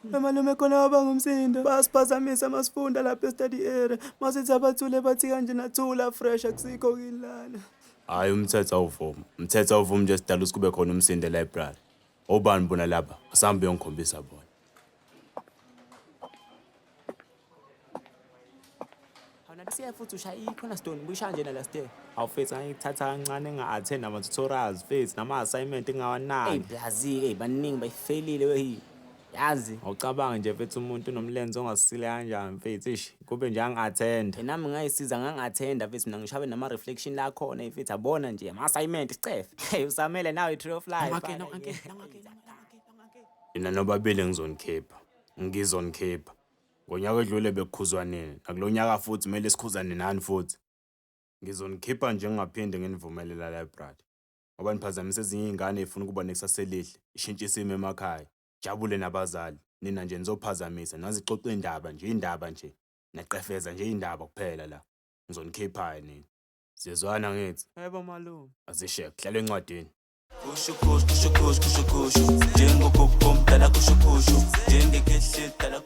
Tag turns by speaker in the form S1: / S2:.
S1: Malume khona wabanga umsindo basiphazamisa masifunda lapha e-study area masithi abathule bathi kanje nathula fresh akusikho kini lana.
S2: Hayi umthetho awuvumi. Umthetho awuvumi nje sidala ukuthi kube khona umsindo e-library. Obani bona lapha? Asambe uyongikhombisa bona.
S3: Awuna siya futhi ushaya i-cornerstone buyisha nje la stay. Awufethu ngithatha kancane nga-attend ama-tutorials fethu nama-assignment engawanayo.
S1: Hey blazi baningi bayifailile wehi. Yazi
S3: Awucabanga nje fethu umuntu unomlenze ongasile kanjani fethu ish kube nje angi-attend.
S1: nami ngayisiza ngangathenda fethu mina ngishabe nama-reflection la khona fethu abona nje ama-assignment icefe. Hey usamele nawe i-tree of life.
S2: Mina nobabili ngizonikhipha. Ngizonikhipha. Ngonyaka edlule bekukhuzwaneni. Nakulo nyaka futhi kumele sikhuzane nani futhi. Ngizonikhipha nje ngingaphinde nginivumelela la library. Ngoba niphazamise ezinye izingane ezifuna ukuba nekusasa elihle. Ishintshe isimo emakhaya. Jabule nabazali. Nina nje nizophazamisa nazixoxa indaba nje. Naqefeza nje indaba kuphela la. Ngizonikhipha nini. Sizwana ngithi.
S3: Yebo malume.
S2: Azishe kuhlalwe encwadini.
S4: Kusho kusho kusho kusho kusho kusho jengo kupomdala kusho kusho jenge kehle dala